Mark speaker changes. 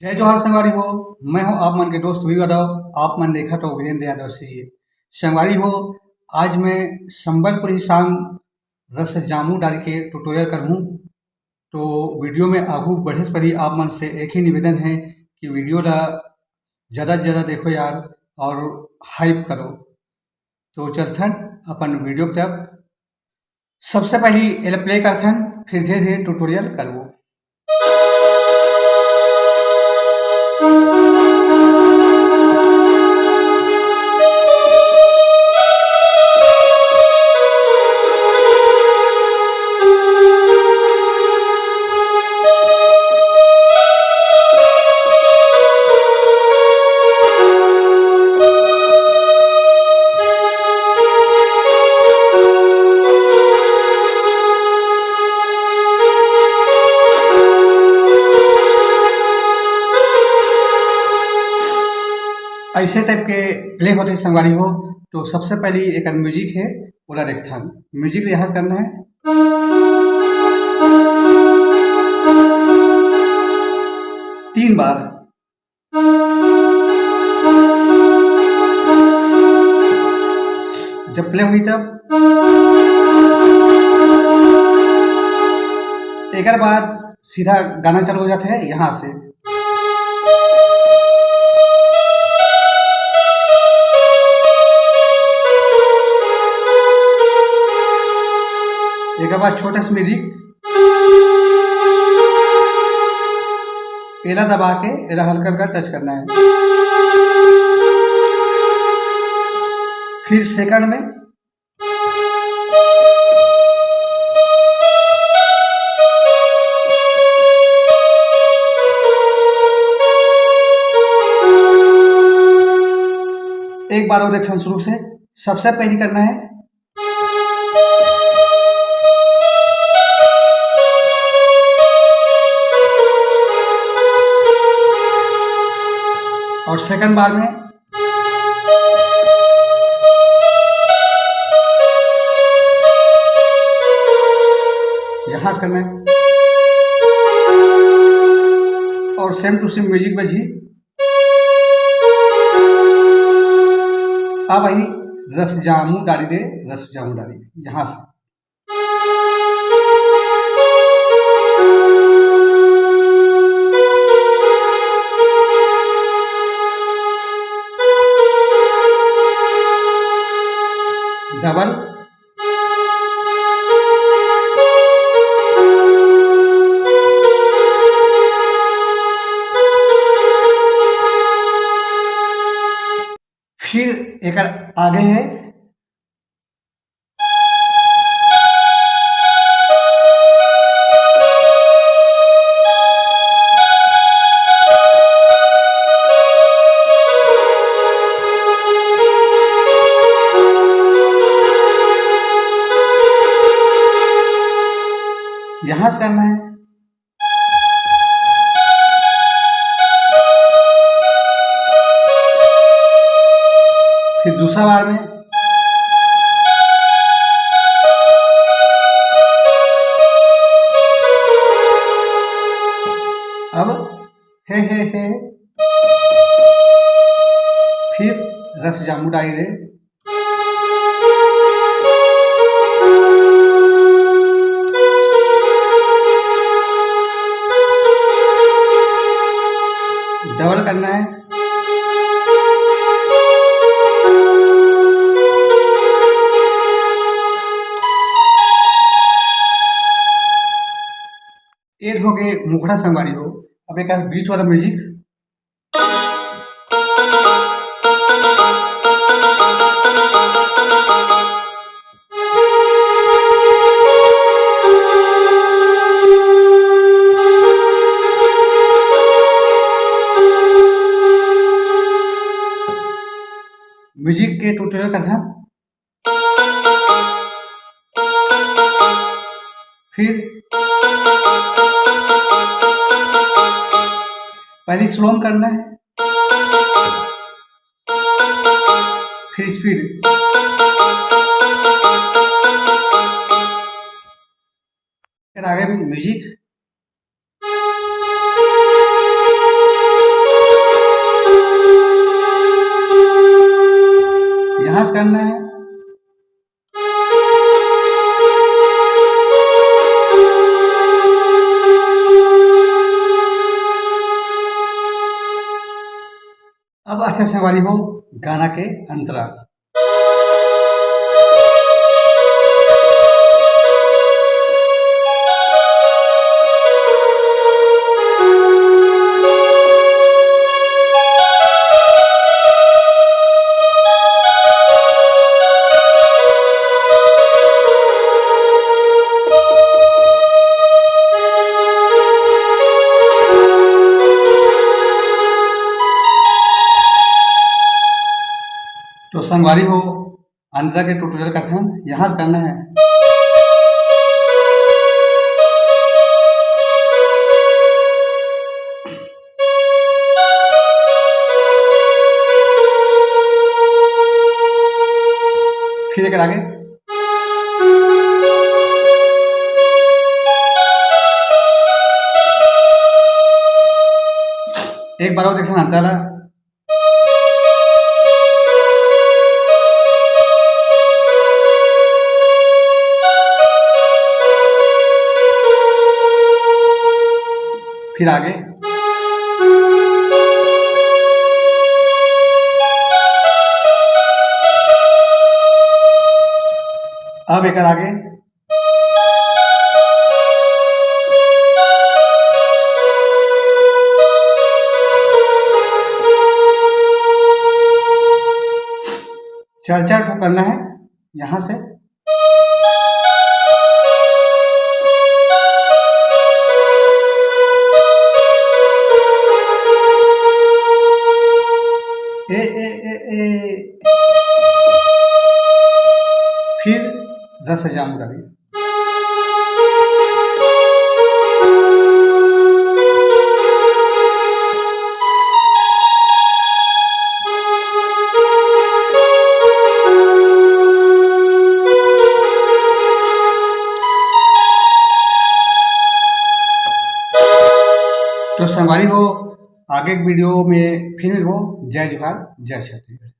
Speaker 1: जय जोहार संगवारी हो। मैं हूं आप मन के दोस्त वी यादव। आप मन देखा तो वीरेंद्र यादव से जी संगवारी हो। आज मैं संबलपुरी सांग रस जामू डाल के ट्यूटोरियल करहूँ। तो वीडियो में आगू बढ़े से पहले आप मन से एक ही निवेदन है कि वीडियो ला ज़्यादा से ज़्यादा देखो यार और हाइप करो। तो चलथन अपन वीडियो की तरफ। सबसे पहले एल प्ले करथन, फिर धीरे धीरे ट्यूटोरियल करबो। ऐसे टाइप के प्ले होते संगवारी हो। तो सबसे पहले एक म्यूजिक है पूरा देखता। म्यूजिक रियाज करना है। 3 बार। जब प्ले हुई तब एक बाद सीधा गाना चालू हो जाता है यहाँ से। एक बार छोटा सा म्यूजिक एला दबा के एला हल्का हल्का टच करना है। फिर सेकंड में एक बार और देखना शुरू से। सबसे पहले करना है और सेकंड बार में यहाँ से करना है और सेम टू सेम म्यूजिक बजी। अब आई रस जामू डाली दे, रस जामू डाली दे यहाँ से। डबल फिर एक आगे है यहाँ से करना है। फिर दूसरा बार में अब हे फिर रस जामू डाली दे। डबल करना है। एक हो गए मुखड़ा संगवारी हो। अब एक बीच वाला म्यूजिक म्यूजिक के ट्यूटोरियल का था। फिर पहले स्लो करना है, फिर स्पीड। फिर आगे म्यूजिक यहाँ से करना है। अब अच्छा संगवारी हो गाना के अंतरा। तो संगवारी हो अंतरा के ट्यूटोरियल का अध्ययन यहाँ से करना है। फिर एक आगे एक बार और देखना अंतरा फिर आगे अब एक आगे चर्चा को करना है यहां से। ए ए ए ए फिर रस जाम करें। तो संगवारी हो आगे वीडियो में फिर मिलबो। जय जोहार, जय छत्तीसगढ़।